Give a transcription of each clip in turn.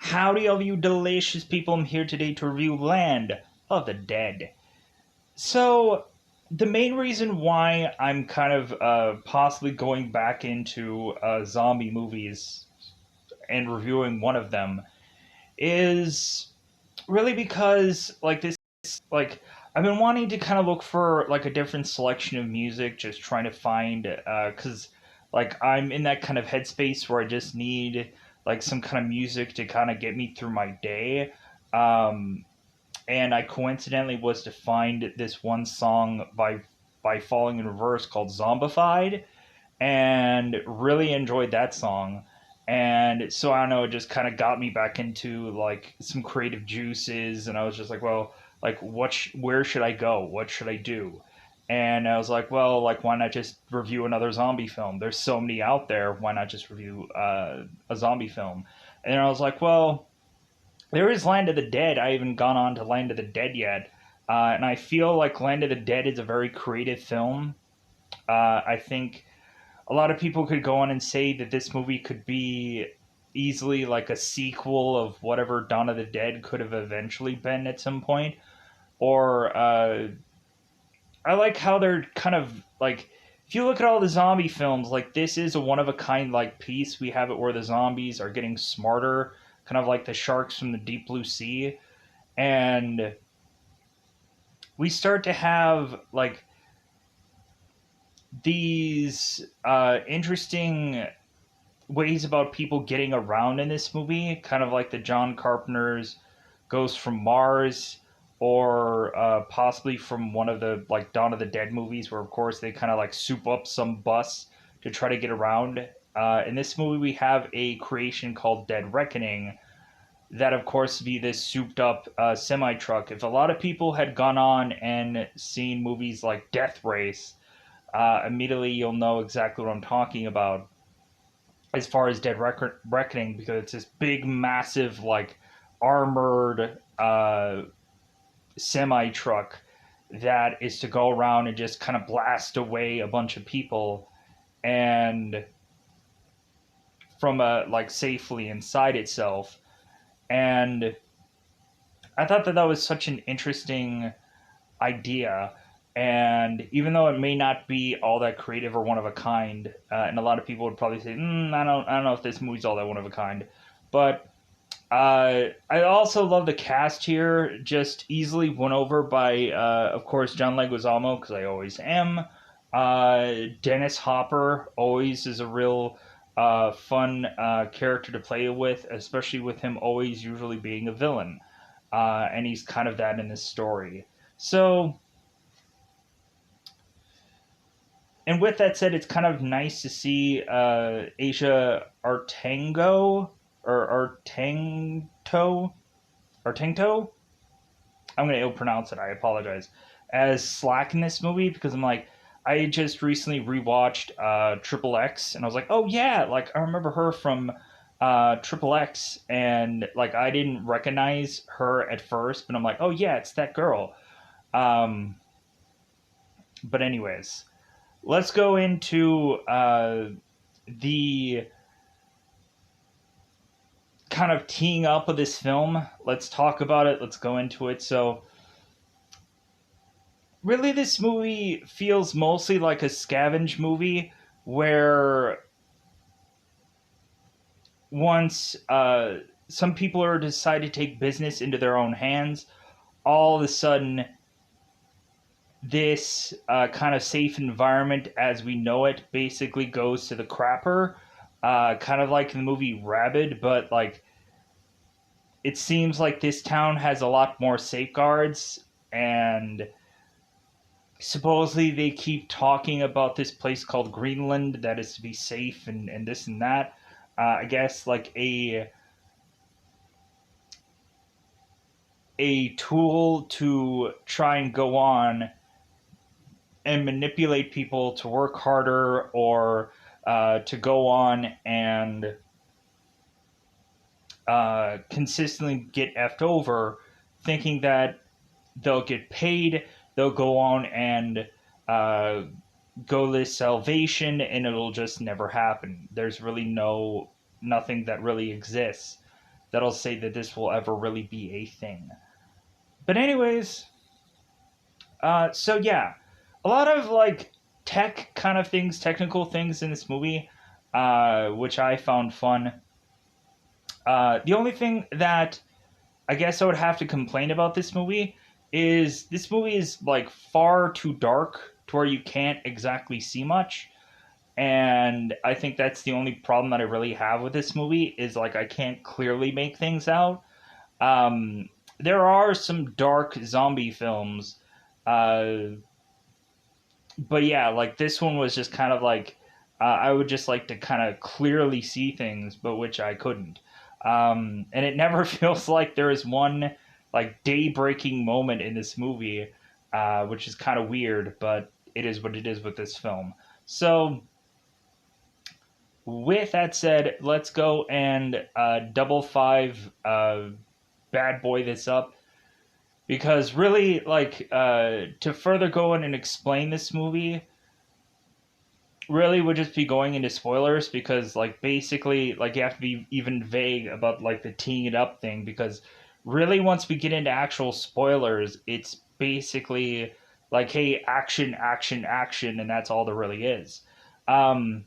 Howdy, all you delicious people. I'm here today to review Land of the Dead. So, the main reason why I'm kind of possibly going back into zombie movies and reviewing one of them is really because, I've been wanting to kind of look for, a different selection of music, just trying to find, because, I'm in that kind of headspace where I just need, some kind of music to kind of get me through my day. Um, and I coincidentally was to find this one song by Falling in Reverse called Zombified, and really enjoyed that song. And so I don't know, it just kind of got me back into some creative juices, and I was just like, well, where should I go? What should I do? And I was like, well, why not just review another zombie film? There's so many out there. Why not just review a zombie film? And I was like, well, there is Land of the Dead. I haven't gone on to Land of the Dead yet. And I feel like Land of the Dead is a very creative film. I think a lot of people could go on and say that this movie could be easily like a sequel of whatever Dawn of the Dead could have eventually been at some point. Or I like how they're kind of like, if you look at all the zombie films, like this is a one of a kind like piece. We have it where the zombies are getting smarter, kind of like the sharks from the deep blue sea, and we start to have these interesting ways about people getting around in this movie, kind of like the John Carpenter's Ghost from Mars, or possibly from one of the Dawn of the Dead movies, where of course they kind of soup up some bus to try to get around. In this movie, we have a creation called Dead Reckoning, that of course be this souped up semi truck. If a lot of people had gone on and seen movies like Death Race, immediately you'll know exactly what I'm talking about as far as Reckoning, because it's this big, massive, armored semi truck that is to go around and just kind of blast away a bunch of people and from safely inside itself. And I thought that that was such an interesting idea. And even though it may not be all that creative or one of a kind, and a lot of people would probably say, I don't know if this movie's all that one of a kind, but I also love the cast here, just easily won over by, of course, John Leguizamo, because I always am. Dennis Hopper always is a real fun character to play with, especially with him always usually being a villain. And he's kind of that in this story. So, and with that said, it's kind of nice to see Asia Artango or Artangto. I'm gonna ill pronounce it. I apologize. As Slack in this movie, because I just recently rewatched Triple X, and I was like, oh yeah, I remember her from Triple X, and I didn't recognize her at first, but I'm like, oh yeah, it's that girl. Um, but anyways, let's go into the kind of teeing up of this film. Let's talk about it. Let's go into it. So, really, this movie feels mostly like a scavenge movie where once some people are decide to take business into their own hands, all of a sudden this kind of safe environment as we know it basically goes to the crapper, kind of like in the movie Rabid, but it seems like this town has a lot more safeguards, and supposedly they keep talking about this place called Greenland that is to be safe and this and that. I guess a tool to try and go on and manipulate people to work harder, or to go on and consistently get effed over, thinking that they'll get paid, they'll go on and go this salvation, and it'll just never happen. There's really nothing that really exists. that'll say that this will ever really be a thing. But anyways, so yeah, a lot of like tech kind of things, technical things in this movie, which I found fun. The only thing that I guess I would have to complain about this movie is like far too dark to where you can't exactly see much. And I think that's the only problem that I really have with this movie is like I can't clearly make things out. Um, there are some dark zombie films, uh, but yeah, like this one was just kind of like I would just like to kind of clearly see things, but which I couldn't. And it never feels like there is one like day breaking moment in this movie, which is kind of weird, but it is what it is with this film. So with that said, let's go and double five bad boy this up because really like to further go in and explain this movie really would just be going into spoilers because like basically like you have to be even vague about like the teeing it up thing because really once we get into actual spoilers it's basically like hey action action action and that's all there really is. um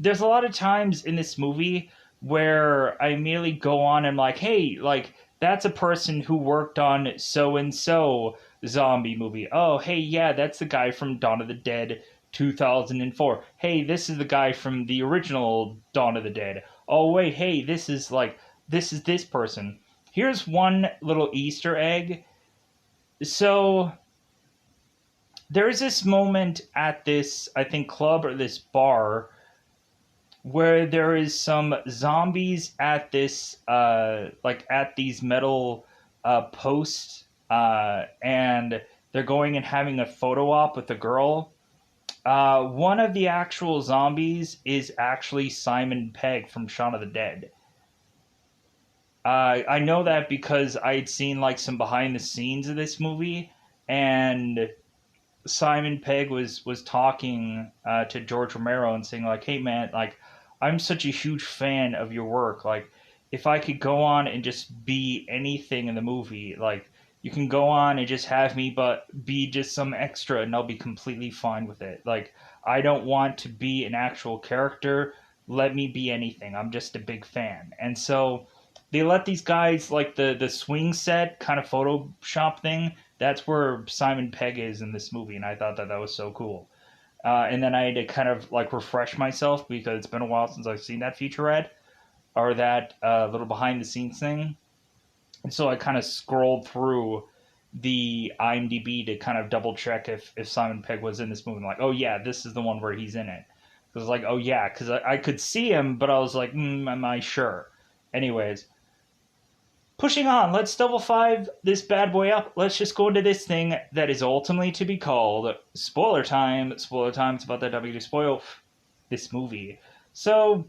there's a lot of times in this movie where I immediately go on and like, hey, like that's a person who worked on so and so zombie movie. Oh, hey, yeah, that's the guy from Dawn of the Dead 2004. Hey, this is the guy from the original Dawn of the Dead. Oh, wait, hey, this is this person. Here's one little Easter egg. So there's this moment at this, I think, club or this bar where there is some zombies at this like at these metal posts and they're going and having a photo op with a girl. One of the actual zombies is actually Simon Pegg from Shaun of the Dead. I know that because I'd seen like some behind the scenes of this movie, and Simon Pegg was talking to George Romero and saying like, "Hey man, like I'm such a huge fan of your work. Like if I could go on and just be anything in the movie, like you can go on and just have me but be just some extra and I'll be completely fine with it. Like I don't want to be an actual character. Let me be anything. I'm just a big fan." And so they let these guys like the swing set kind of Photoshop thing. That's where Simon Pegg is in this movie, and I thought that that was so cool. And then I had to kind of like refresh myself because it's been a while since I've seen that featurette or that little behind the scenes thing. And so I kind of scrolled through the IMDb to kind of double check if Simon Pegg was in this movie. I'm like, oh yeah, this is the one where he's in it. Because like, oh yeah, because I could see him, but I was like, am I sure? Anyways, pushing on, let's double five this bad boy up. Let's just go into this thing that is ultimately to be called spoiler time. Spoiler time. It's about that W to spoil this movie. So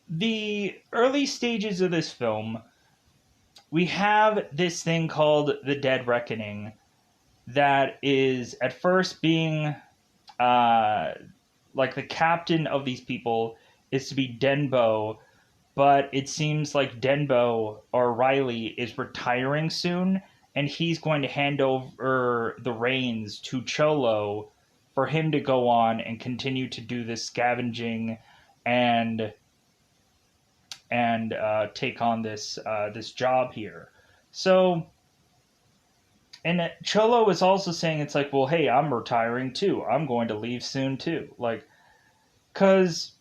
the early stages of this film, we have this thing called the Dead Reckoning that is at first being uh, like the captain of these people is to be Denbo, but it seems like Denbo or Riley is retiring soon, and he's going to hand over the reins to Cholo for him to go on and continue to do this scavenging and take on this job here. So, and Cholo is also saying it's like, well, hey, I'm retiring too. I'm going to leave soon too. Like, cause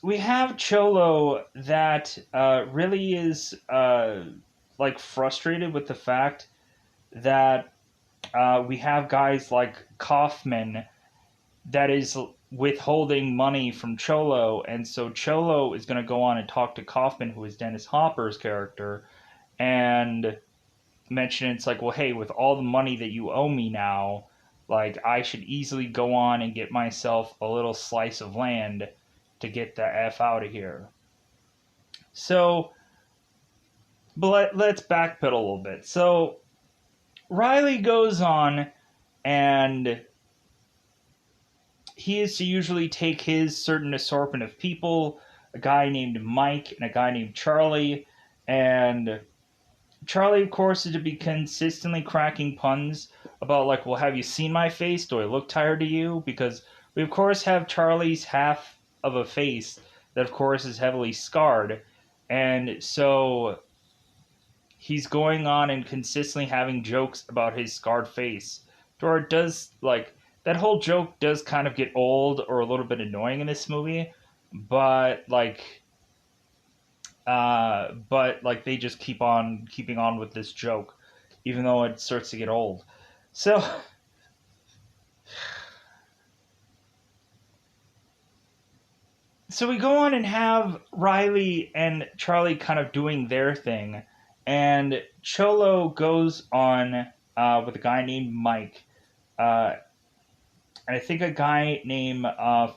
we have Cholo that really is like frustrated with the fact that we have guys like Kaufman that is withholding money from Cholo, and so Cholo is going to go on and talk to Kaufman, who is Dennis Hopper's character, and mention it's like, well, hey, with all the money that you owe me now, like I should easily go on and get myself a little slice of land to get the F out of here. So, but let's backpedal a little bit. So, Riley goes on and he is to usually take his certain assortment of people, a guy named Mike and a guy named Charlie, and Charlie, of course, is to be consistently cracking puns about, like, well, have you seen my face? Do I look tired to you? Because we, of course, have Charlie's half of a face that, of course, is heavily scarred. And so he's going on and consistently having jokes about his scarred face. To where it does, like, that whole joke does kind of get old or a little bit annoying in this movie. But, but they just keep on keeping on with this joke, even though it starts to get old. So, so we go on and have Riley and Charlie kind of doing their thing, and Cholo goes on with a guy named Mike, uh, and I think a guy named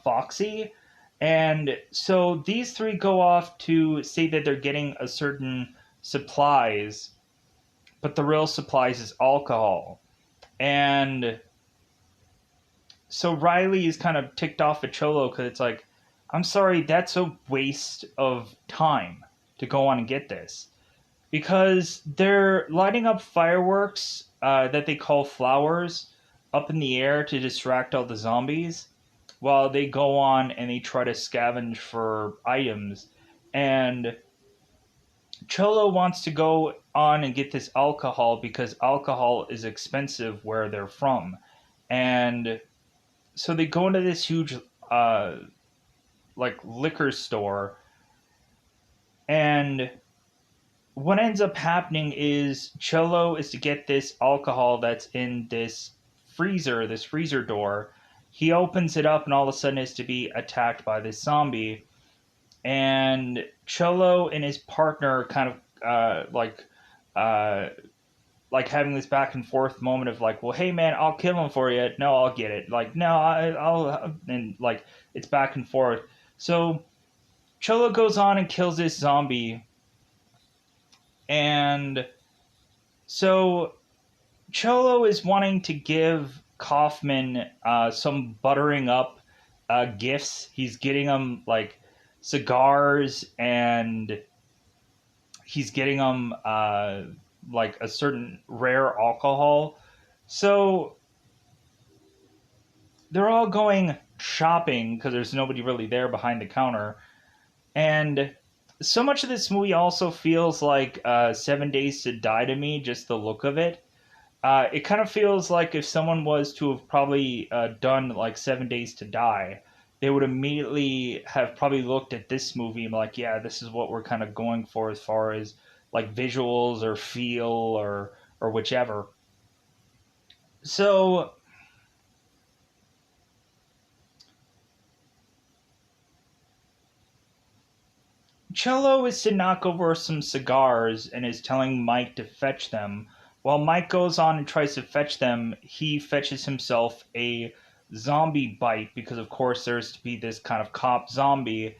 Foxy. And so these three go off to say that they're getting a certain supplies, but the real supplies is alcohol. And so Riley is kind of ticked off at Cholo because it's like, I'm sorry, that's a waste of time to go on and get this. Because they're lighting up fireworks that they call flowers up in the air to distract all the zombies while they go on and they try to scavenge for items. And Cholo wants to go on and get this alcohol because alcohol is expensive where they're from. And so they go into this huge uh, liquor store, and what ends up happening is Cholo is to get this alcohol that's in this freezer door. He opens it up and all of a sudden is to be attacked by this zombie. And Cholo and his partner kind of uh, like having this back and forth moment of like, well, hey man, I'll kill him for you. No, I'll get it. Like, no, I'll, and like it's back and forth. So Cholo goes on and kills this zombie, and so Cholo is wanting to give Kaufman some buttering up gifts. He's getting him like cigars, and he's getting him like a certain rare alcohol. So they're all going shopping because there's nobody really there behind the counter. And so much of this movie also feels like 7 Days to Die to me, just the look of it. It kind of feels like if someone was to have probably done like 7 Days to Die, they would immediately have probably looked at this movie and be like, yeah, this is what we're kind of going for as far as like visuals or feel or whichever. So Cello is to knock over some cigars and is telling Mike to fetch them. While Mike goes on and tries to fetch them, he fetches himself a zombie bite because, of course, there's to be this kind of cop zombie.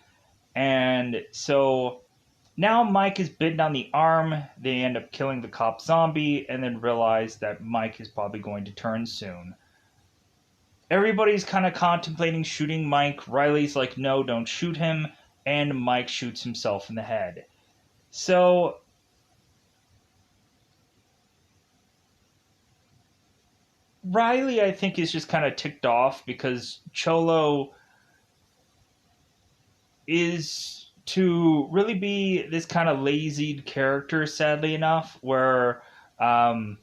And so now Mike is bitten on the arm. They end up killing the cop zombie and then realize that Mike is probably going to turn soon. Everybody's kind of contemplating shooting Mike. Riley's like, no, don't shoot him. And Mike shoots himself in the head. So Riley, I think, is just kind of ticked off because Cholo is to really be this kind of lazy character, sadly enough, where um,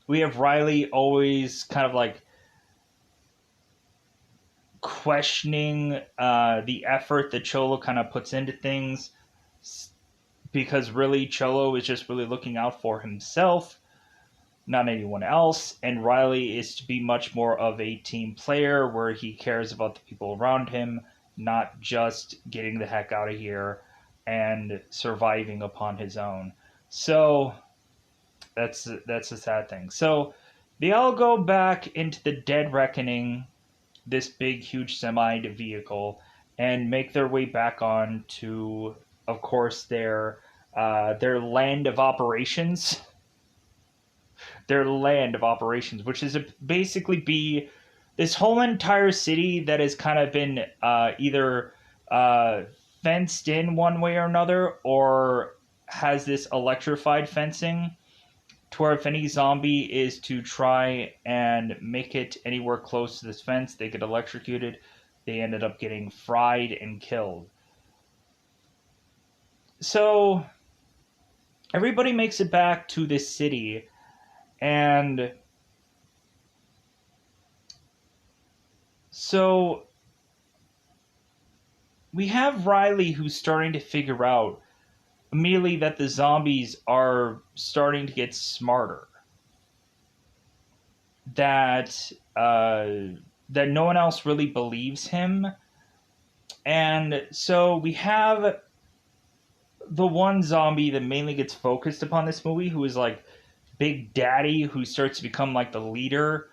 we have Riley always kind of like questioning the effort that Cholo kind of puts into things because really Cholo is just really looking out for himself, not anyone else. And Riley is to be much more of a team player where he cares about the people around him, not just getting the heck out of here and surviving upon his own. So that's a sad thing. So they all go back into the Dead Reckoning, this big, huge semi vehicle, and make their way back on to, of course, their land of operations. Their land of operations, which is basically be this whole entire city that has kind of been either uh, fenced in one way or another, or has this electrified fencing to where if any zombie is to try and make it anywhere close to this fence, they get electrocuted. They ended up getting fried and killed. So everybody makes it back to this city, and so we have Riley who's starting to figure out immediately that the zombies are starting to get smarter. That that no one else really believes him, and so we have the one zombie that mainly gets focused upon this movie, who is like Big Daddy, who starts to become like the leader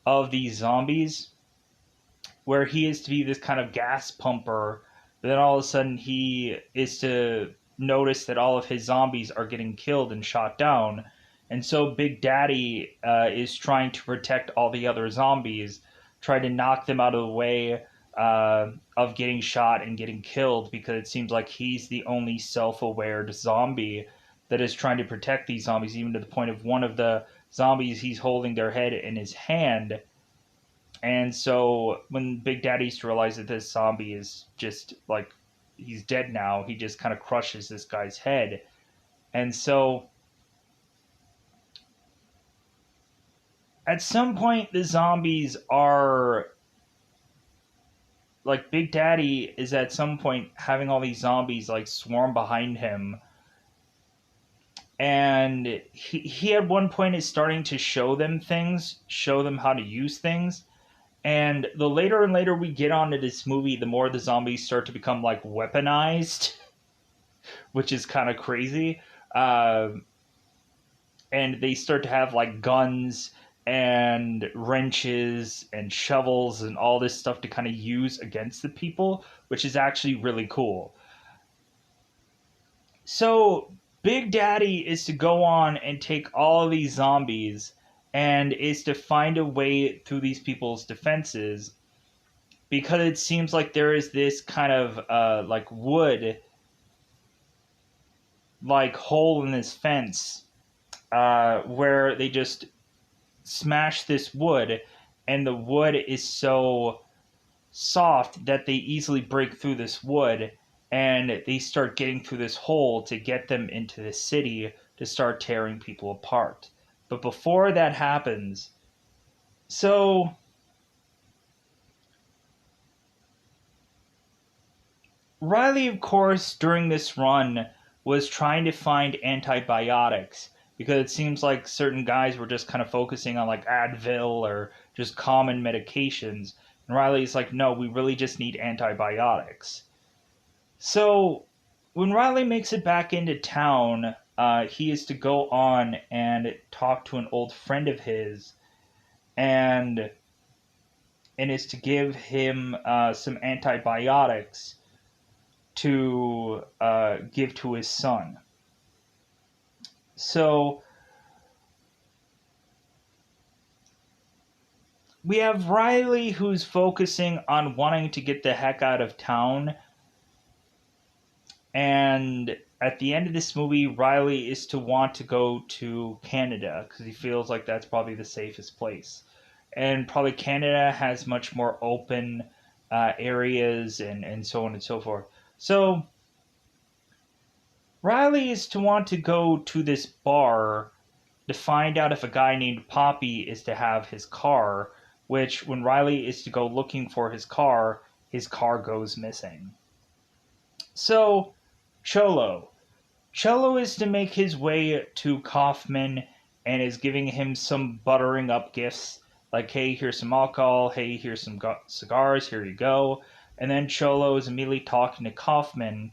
of these zombies, where he is to be this kind of gas pumper. But then all of a sudden, he is to notice that all of his zombies are getting killed and shot down. And so Big Daddy is trying to protect all the other zombies, trying to knock them out of the way of getting shot and getting killed, because it seems like he's the only self-aware zombie that is trying to protect these zombies, even to the point of one of the zombies, he's holding their head in his hand. And so when Big Daddy's to realize that this zombie is just like he's dead now, he just kind of crushes this guy's head. And so at some point the zombies are like Big Daddy is at some point having all these zombies like swarm behind him. And he at one point is starting to show them things, show them how to use things. And the later and later we get onto this movie, the more the zombies start to become like weaponized, which is kind of crazy. Uh, and they start to have like guns and wrenches and shovels and all this stuff to kind of use against the people, which is actually really cool. So Big Daddy is to go on and take all of these zombies and is to find a way through these people's defenses, because it seems like there is this kind of like wood like hole in this fence where they just smash this wood, and the wood is so soft that they easily break through this wood, and they start getting through this hole to get them into the city to start tearing people apart. But before that happens, so Riley, of course, during this run was trying to find antibiotics, because it seems like certain guys were just kind of focusing on like Advil or just common medications. And Riley's like, no, we really just need antibiotics. So when Riley makes it back into town, he is to go on and talk to an old friend of his, and is to give him some antibiotics to give to his son. So we have Riley, who's focusing on wanting to get the heck out of town. And at the end of this movie, Riley is to want to go to Canada because he feels like that's probably the safest place. And probably Canada has much more open areas and so on and so forth. So Riley is to want to go to this bar to find out if a guy named Poppy is to have his car, which when Riley is to go looking for his car goes missing. So, Cholo. Cholo is to make his way to Kaufman and is giving him some buttering up gifts, like, hey, here's some alcohol, hey, here's some cigars, here you go. And then Cholo is immediately talking to Kaufman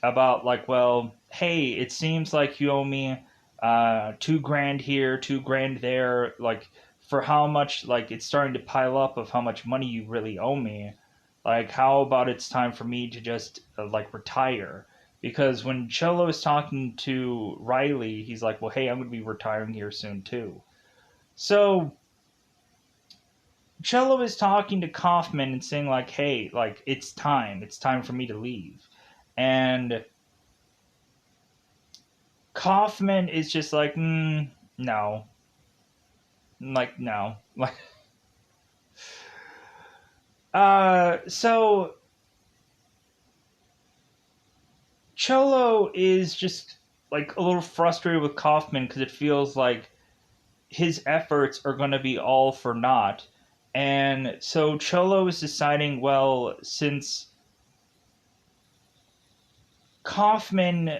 about like, well, hey, it seems like you owe me $2,000 here, $2,000 there, like for how much, like it's starting to pile up of how much money you really owe me. Like, how about it's time for me to just like retire? Because when Cholo is talking to Riley, he's like, well, hey, I'm going to be retiring here soon too. So Cello is talking to Kaufman and saying like, "Hey, like it's time for me to leave," and Kaufman is just like, no, like no, like, so Cholo is just like a little frustrated with Kaufman because it feels like his efforts are going to be all for naught. And so Cholo is deciding, well, since Kaufman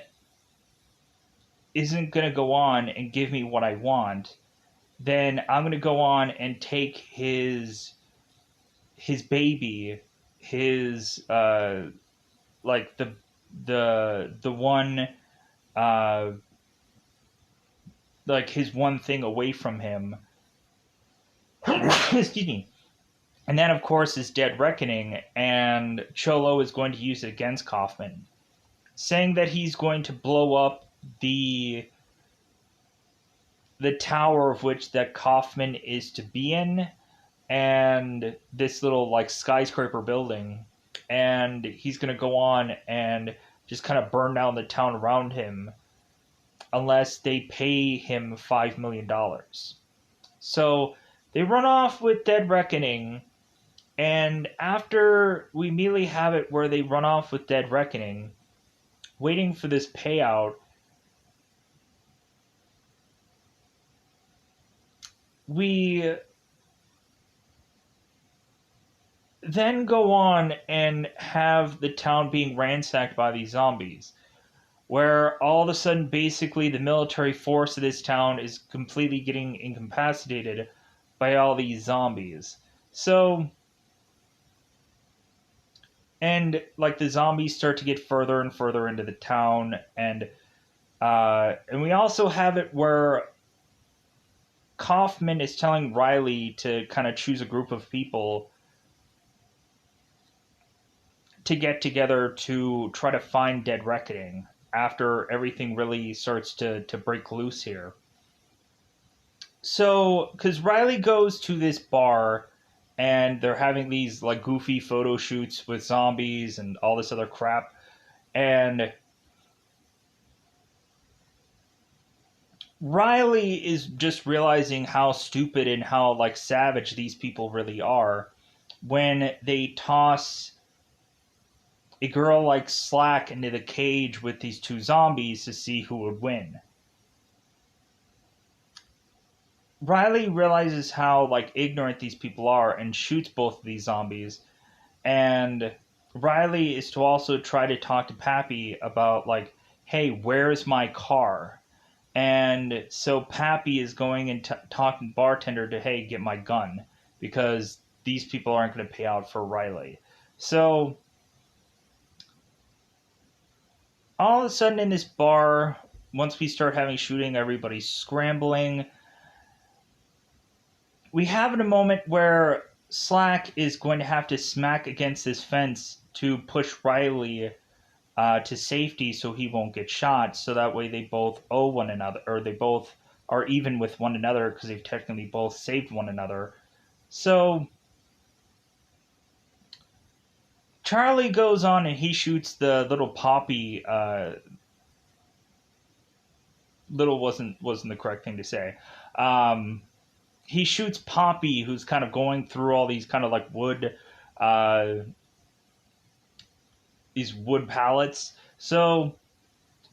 isn't going to go on and give me what I want, then I'm going to go on and take his baby, his like the one uh like his one thing away from him. Excuse me. And that, of course, is Dead Reckoning, and Cholo is going to use it against Kaufman, saying that he's going to blow up the tower of which that Kaufman is to be in, and this little like skyscraper building, and he's going to go on and just kind of burn down the town around him unless they pay him $5 million. So they run off with Dead Reckoning, and after we immediately have it where they run off with Dead Reckoning, waiting for this payout, we then go on and have the town being ransacked by these zombies, where all of a sudden, basically, the military force of this town is completely getting incapacitated by all these zombies. So, and like the zombies start to get further and further into the town, and we also have it where Kaufman is telling Riley to kind of choose a group of people to get together to try to find Dead Reckoning after everything really starts to break loose here. So, because Riley goes to this bar and they're having these like goofy photo shoots with zombies and all this other crap, and Riley is just realizing how stupid and how like savage these people really are when they toss a girl like Slack into the cage with these two zombies to see who would win. Riley realizes how like ignorant these people are and shoots both of these zombies. And Riley is to also try to talk to Pappy about like, hey, where's my car? And so Pappy is going and talking to bartender to, hey, get my gun, because these people aren't going to pay out for Riley. So all of a sudden in this bar, once we start having shooting, everybody's scrambling. We have a moment where Slack is going to have to smack against this fence to push Riley to safety so he won't get shot. So that way they both owe one another, or they both are even with one another because they've technically both saved one another. So Charlie goes on and he shoots the little Poppy. Little wasn't the correct thing to say. He shoots Poppy, who's kind of going through all these kind of like wood, these wood pallets. So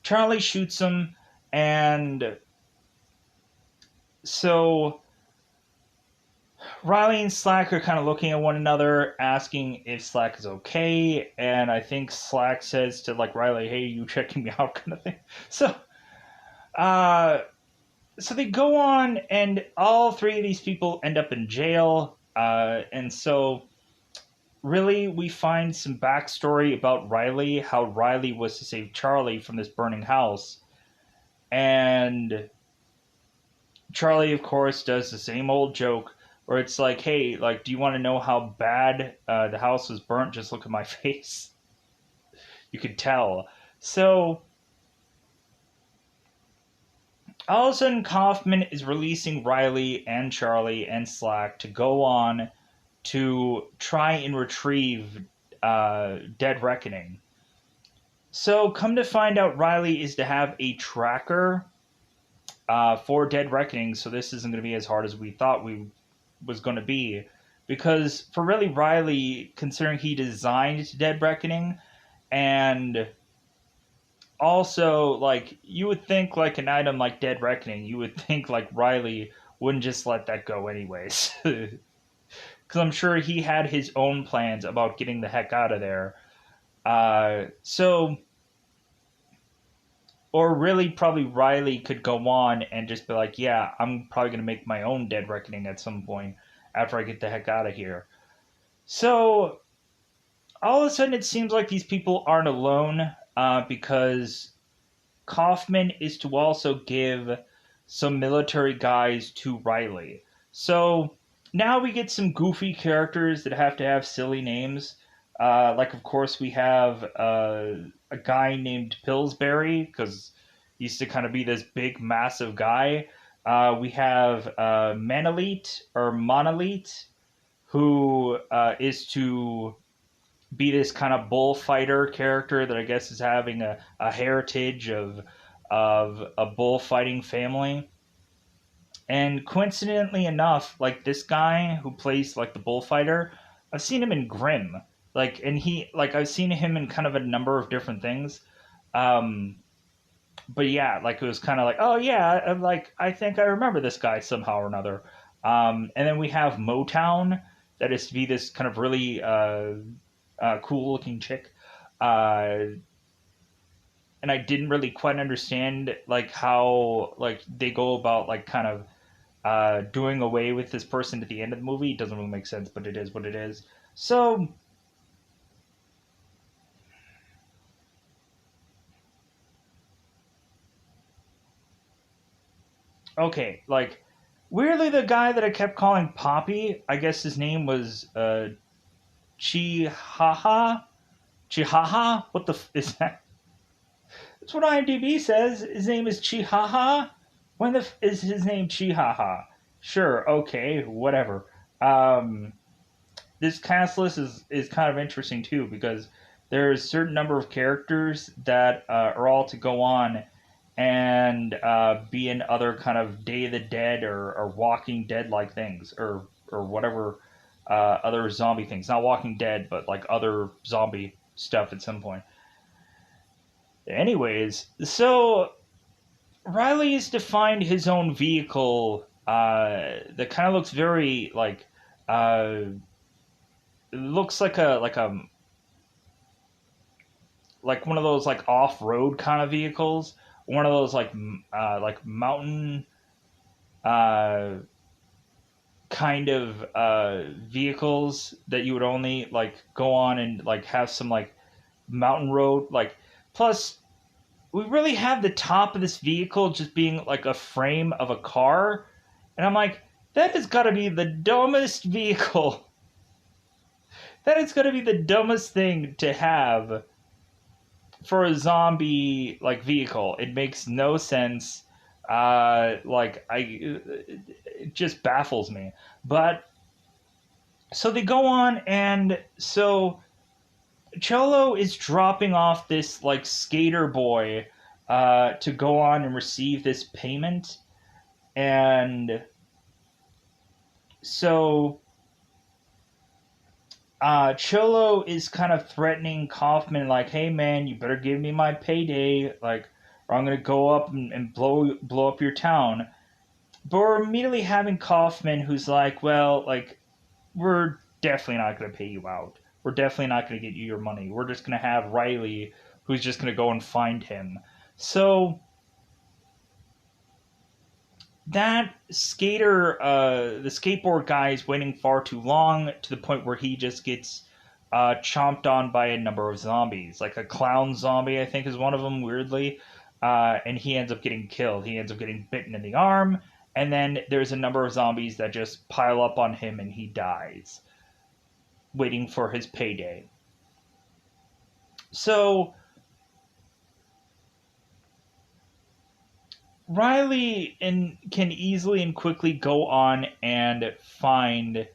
Charlie shoots him, and so Riley and Slack are kind of looking at one another, asking if Slack is okay, and I think Slack says to like Riley, "Hey, you checking me out?" kind of thing. So, so they go on, and all three of these people end up in jail, and so really we find some backstory about Riley, how Riley was to save Charlie from this burning house, and Charlie, of course, does the same old joke where it's like, hey, like, do you want to know how bad the house was burnt? Just look at my face. You could tell. So, all of a sudden, Kaufman is releasing Riley and Charlie and Slack to go on to try and retrieve Dead Reckoning. So, come to find out, Riley is to have a tracker for Dead Reckoning, so this isn't going to be as hard as we thought we was going to be. Because for really Riley, considering he designed Dead Reckoning, and also, like, you would think, like, an item like Dead Reckoning, you would think, like, Riley wouldn't just let that go anyways. Because I'm sure he had his own plans about getting the heck out of there. So, or really, probably Riley could go on and just be like, yeah, I'm probably going to make my own Dead Reckoning at some point after I get the heck out of here. So, all of a sudden, it seems like these people aren't alone because Kaufman is to also give some military guys to Riley. So now we get some goofy characters that have to have silly names. Like, of course, we have a guy named Pillsbury because he used to kind of be this big, massive guy. We have Monolith, who is to be this kind of bullfighter character that I guess is having a heritage of a bullfighting family. And coincidentally enough, like this guy who plays like the bullfighter, I've seen him in Grimm. Like, and he like I've seen him in kind of a number of different things. Um, but yeah, like it was kind of like, oh yeah, I'm like I think I remember this guy somehow or another. And then we have Motown, that is to be this kind of really cool looking chick. Uh, and I didn't really quite understand like how like they go about like kind of doing away with this person at the end of the movie. It doesn't really make sense, but it is what it is. So okay, like weirdly the guy that I kept calling Poppy, I guess his name was Chihaha. Chihaha? What the is that? That's what IMDb says. His name is Chihaha. When the is his name Chihaha? Sure, okay, whatever. Um, this cast list is kind of interesting too because there's a certain number of characters that are all to go on and be in other kind of Day of the Dead or Walking Dead like things or whatever other zombie things. Not Walking Dead, but like other zombie stuff at some point. Anyways, so Riley has defined his own vehicle that kind of looks very like it looks like one of those like off road kind of vehicles, one of those like mountain uh, kind of vehicles that you would only like go on and like have some like mountain road like. Plus, we really have the top of this vehicle just being like a frame of a car, and I'm like, that has got to be the dumbest vehicle. That is going to be the dumbest thing to have for a zombie like vehicle. It makes no sense. Like it just baffles me. But so they go on, and so Cholo is dropping off this like skater boy to go on and receive this payment, and so Cholo is kind of threatening Kaufman, like, "Hey man, you better give me my payday, like, or I'm gonna go up and blow up your town." But we're immediately having Kaufman, who's like, "Well, like, we're definitely not gonna pay you out. We're definitely not gonna get you your money. We're just gonna have Riley, who's just gonna go and find him." So that skater, the skateboard guy is waiting far too long to the point where he just gets chomped on by a number of zombies. Like a clown zombie, I think, is one of them, weirdly. And he ends up getting killed. He ends up getting bitten in the arm. And then there's a number of zombies that just pile up on him and he dies, waiting for his payday. So Riley can easily and quickly go on and find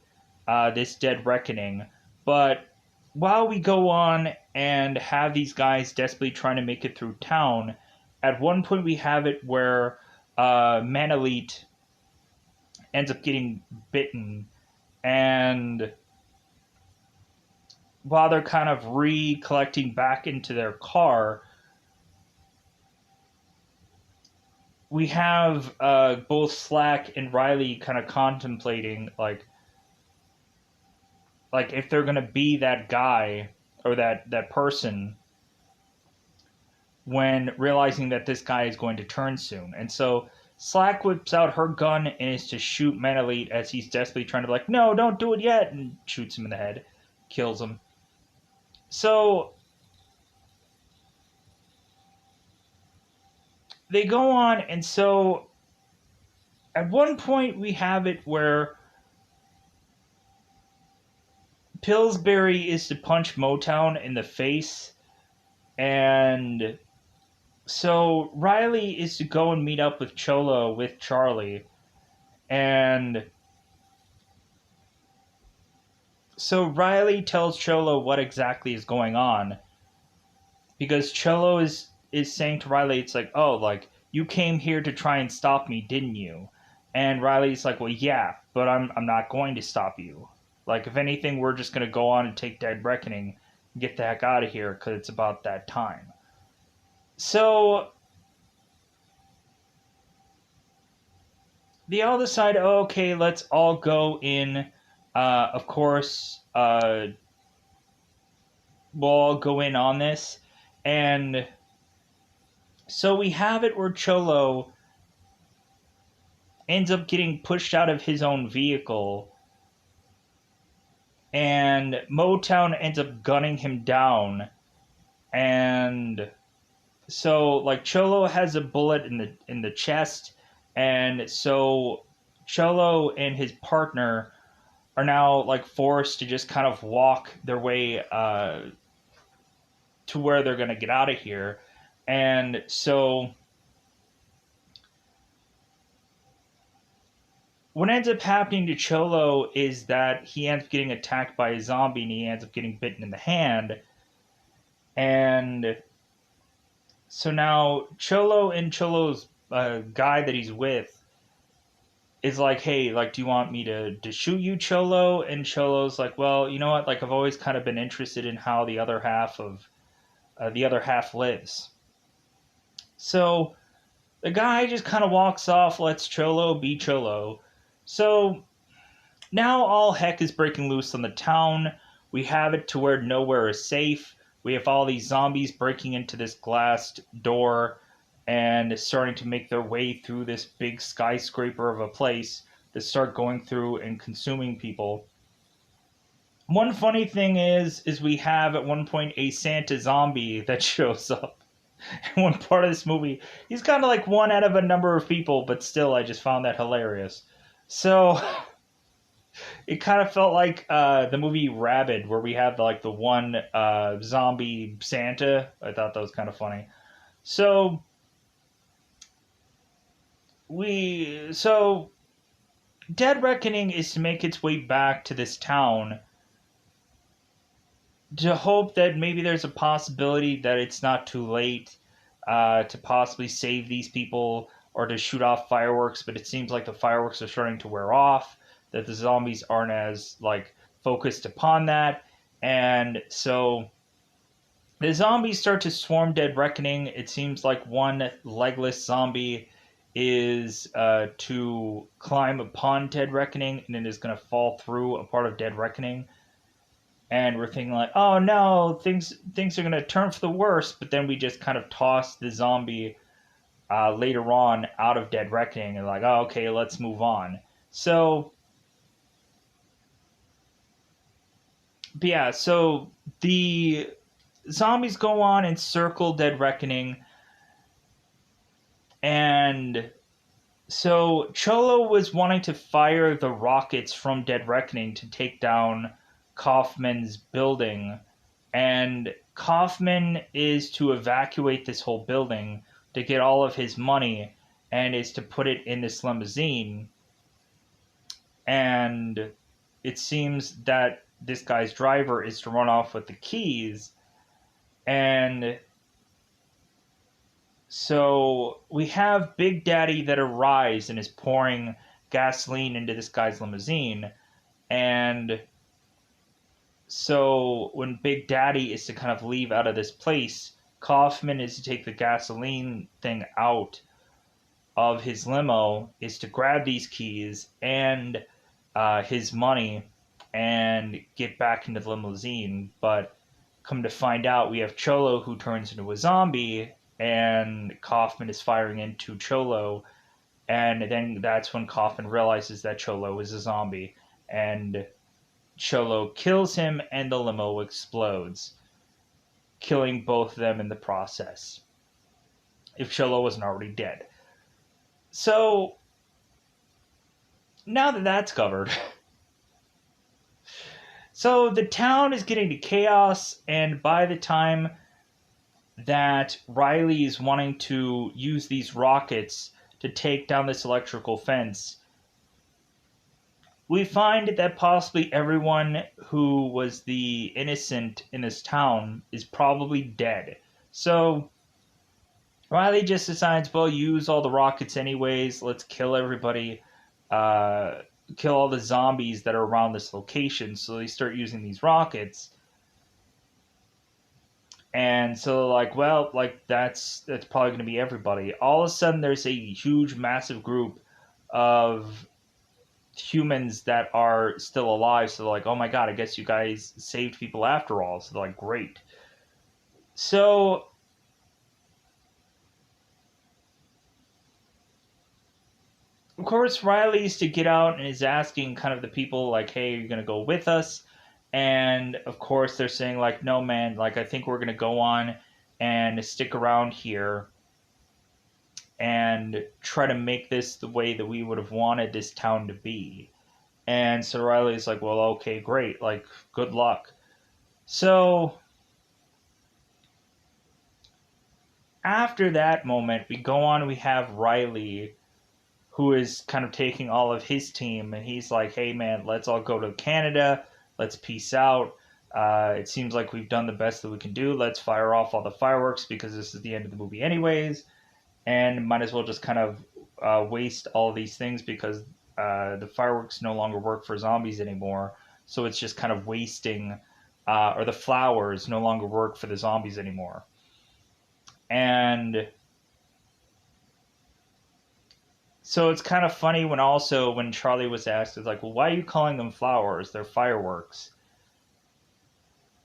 this Dead Reckoning. But while we go on and have these guys desperately trying to make it through town, at one point we have it where Monolith ends up getting bitten, and while they're kind of recollecting back into their car, we have both Slack and Riley kind of contemplating like if they're gonna be that guy or that person when realizing that this guy is going to turn soon. And so Slack whips out her gun and is to shoot Monolith as he's desperately trying to be like, no, don't do it yet, and shoots him in the head, kills him. So they go on, and so at one point we have it where Pillsbury is to punch Motown in the face, and so Riley is to go and meet up with Cholo with Charlie, and so Riley tells Cholo what exactly is going on, because Cholo is saying to Riley, it's like, oh, like, you came here to try and stop me, didn't you? And Riley's like, well, yeah, but I'm not going to stop you. Like, if anything, we're just going to go on and take Dead Reckoning and get the heck out of here, because it's about that time. So they all decide, oh, okay, let's all go in. Of course, we'll all go in on this. And so we have it where Cholo ends up getting pushed out of his own vehicle, and Motown ends up gunning him down. And so, like, Cholo has a bullet in the chest, and so Cholo and his partner are now like forced to just kind of walk their way to where they're going to get out of here. And so what ends up happening to Cholo is that he ends up getting attacked by a zombie, and he ends up getting bitten in the hand. And so now Cholo and Cholo's guy that he's with is like, hey, like, do you want me to shoot you, Cholo? And Cholo's like, well, you know what? Like, I've always kind of been interested in how the other half lives. So the guy just kind of walks off, lets Cholo be Cholo. So now all heck is breaking loose on the town. We have it to where nowhere is safe. We have all these zombies breaking into this glassed door and starting to make their way through this big skyscraper of a place that start going through and consuming people. One funny thing is we have at one point a Santa zombie that shows up in one part of this movie. He's kind of like one out of a number of people, but still, I just found that hilarious. So it kind of felt like the movie Rabid, where we have like the one zombie Santa. I thought that was kind of funny. So Dead Reckoning is to make its way back to this town to hope that maybe there's a possibility that it's not too late to possibly save these people or to shoot off fireworks, but it seems like the fireworks are starting to wear off, that the zombies aren't as like focused upon that. And so the zombies start to swarm Dead Reckoning. It seems like one legless zombie is to climb upon Dead Reckoning, and it is going to fall through a part of Dead Reckoning. And we're thinking like, oh no, things are going to turn for the worse. But then we just kind of toss the zombie later on out of Dead Reckoning and like, oh, okay, let's move on. So, but yeah, so the zombies go on and circle Dead Reckoning. And so Cholo was wanting to fire the rockets from Dead Reckoning to take down Kaufman's building, and Kaufman is to evacuate this whole building to get all of his money and is to put it in this limousine. And it seems that this guy's driver is to run off with the keys, and so we have Big Daddy that arrives and is pouring gasoline into this guy's limousine. And so when Big Daddy is to kind of leave out of this place, Kaufman is to take the gasoline thing out of his limo, is to grab these keys and his money and get back into the limousine. But come to find out, we have Cholo who turns into a zombie, and Kaufman is firing into Cholo. And then that's when Kaufman realizes that Cholo is a zombie. And Cholo kills him, and the limo explodes, killing both of them in the process, if Cholo wasn't already dead. So, now that that's covered, so the town is getting to chaos, and by the time that Riley is wanting to use these rockets to take down this electrical fence, we find that possibly everyone who was the innocent in this town is probably dead. So Riley just decides, well, use all the rockets anyways. Let's kill everybody. Kill all the zombies that are around this location. So they start using these rockets. And so like, well, like that's probably going to be everybody. All of a sudden there's a huge, massive group of humans that are still alive. So they're like, oh my god, I guess you guys saved people after all. So they're like, great. So of course Riley's to get out and is asking kind of the people like, hey, you're gonna go with us? And of course they're saying like, no man, like I think we're gonna go on and stick around here and try to make this the way that we would have wanted this town to be. And so Riley's like, well, okay, great, like good luck. So after that moment, we go on, we have Riley, who is kind of taking all of his team, and he's like, hey man, let's all go to Canada, let's peace out. It seems like we've done the best that we can do. Let's fire off all the fireworks because this is the end of the movie anyways, and might as well just kind of waste all of these things because the fireworks no longer work for zombies anymore. So it's just kind of wasting, or the flowers no longer work for the zombies anymore. And so it's kind of funny when Charlie was asked, it's like, well, why are you calling them flowers? They're fireworks.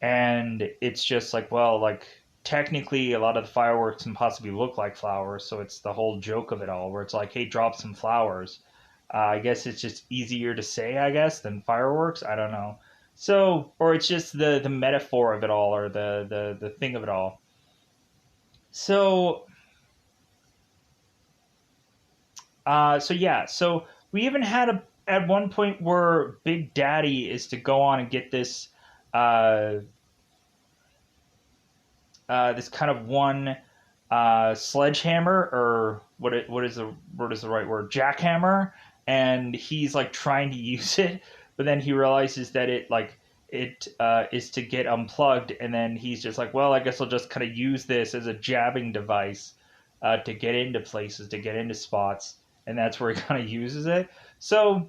And it's just like, well, like technically a lot of the fireworks can possibly look like flowers. So it's the whole joke of it all where it's like, hey, drop some flowers. I guess it's just easier to say, I guess, than fireworks. I don't know. So, or it's just the metaphor of it all, or the thing of it all. So, so we even had at one point where Big Daddy is to go on and get this, this kind of one sledgehammer, or what is the right word, jackhammer, and he's like trying to use it, but then he realizes that it is to get unplugged, and then he's just like, well, I guess I'll just kind of use this as a jabbing device to get into places, to get into spots, and that's where he kind of uses it. So,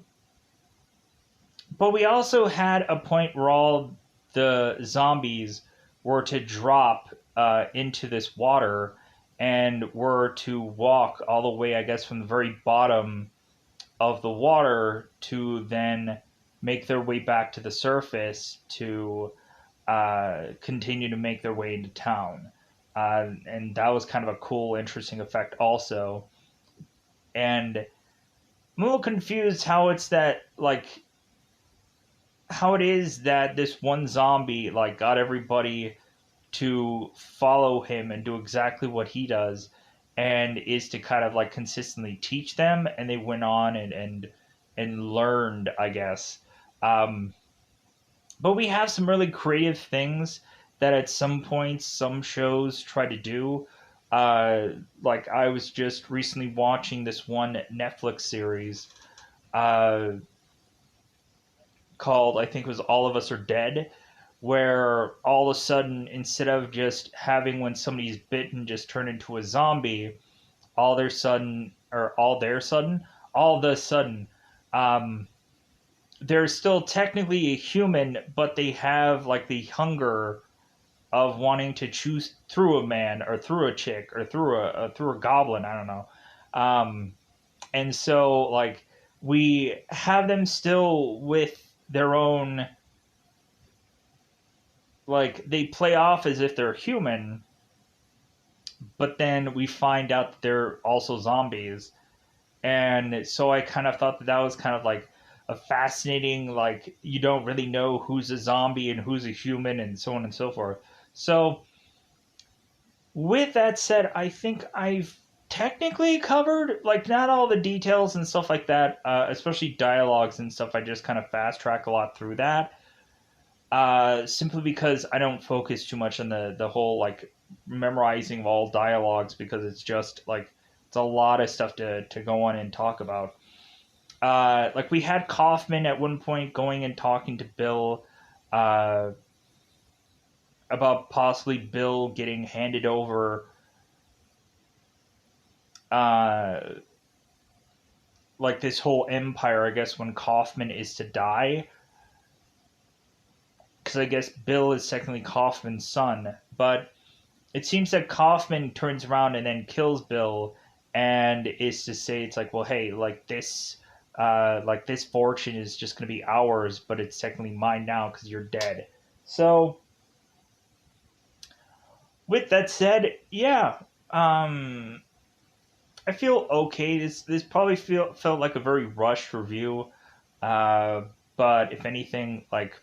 but we also had a point where all the zombies were to drop into this water and were to walk all the way, I guess, from the very bottom of the water to then make their way back to the surface to continue to make their way into town. And that was kind of a cool, interesting effect also. And I'm a little confused how it's that, like, how it is that this one zombie, like, got everybody to follow him and do exactly what he does, and is to kind of, like, consistently teach them, and they went on and learned, I guess. But we have some really creative things that at some points some shows try to do. Like I was just recently watching this one Netflix series called, I think it was All of Us Are Dead, where all of a sudden, instead of just having when somebody's bitten just turn into a zombie, all their sudden, or all of a sudden, um, they're still technically a human, but they have like the hunger of wanting to choose through a man or through a chick or through a goblin. I don't know. Um, and so like we have them still with their own, like they play off as if they're human, but then we find out that they're also zombies. And so I kind of thought that that was kind of like a fascinating, like you don't really know who's a zombie and who's a human and so on and so forth. So with that said, I think I've technically covered like not all the details and stuff like that, especially dialogues and stuff. I just kind of fast track a lot through that, simply because I don't focus too much on the whole like memorizing of all dialogues, because it's just like it's a lot of stuff to go on and talk about. Like we had Kaufman at one point going and talking to Bill, uh, about possibly Bill getting handed over, uh, like this whole empire, I guess, when Kaufman is to die. Because I guess Bill is technically Kaufman's son. But it seems that Kaufman turns around and then kills Bill and is to say, it's like, well, hey, like this fortune is just going to be ours, but it's technically mine now because you're dead. So, with that said, yeah, um, I feel okay. This probably felt like a very rushed review, uh, but if anything, like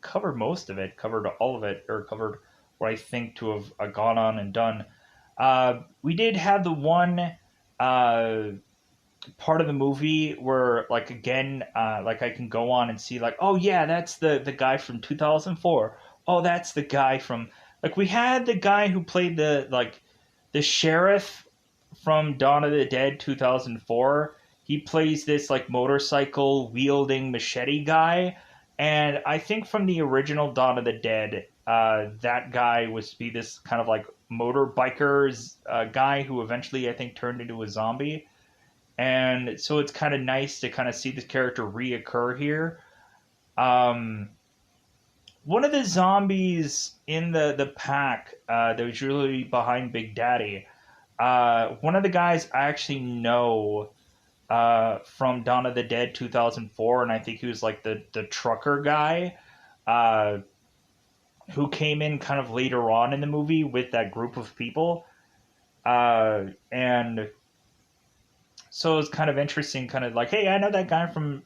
covered most of it, covered all of it, or covered what I think to have gone on and done. We did have the one uh, part of the movie where, like, again, like I can go on and see, like, oh yeah, that's the guy from 2004. Oh, that's the guy from, like, we had the guy who played the sheriff from Dawn of the Dead 2004. He plays this like motorcycle wielding machete guy, and I think from the original Dawn of the Dead, that guy was to be this kind of like motorbikers guy who eventually I think turned into a zombie. And so it's kind of nice to kind of see this character reoccur here. Um, One of the zombies in the pack that was usually behind Big Daddy, one of the guys I actually know from Dawn of the Dead 2004, and I think he was like the trucker guy, uh, who came in kind of later on in the movie with that group of people. And so it's kind of interesting, kind of like, hey, I know that guy from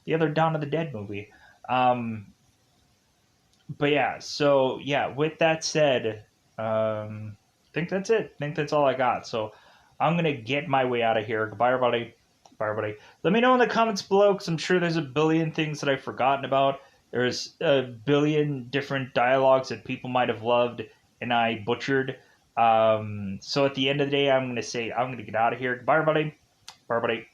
the other Dawn of the Dead movie. Um, but yeah, so yeah, with that said, I think that's it. I think that's all I got. So I'm gonna get my way out of here. Goodbye, everybody. Bye, everybody. Let me know in the comments below, because I'm sure there's a billion things that I've forgotten about. There's a billion different dialogues that people might have loved and I butchered. So at the end of the day, I'm gonna say I'm gonna get out of here. Goodbye, everybody. Bye, everybody.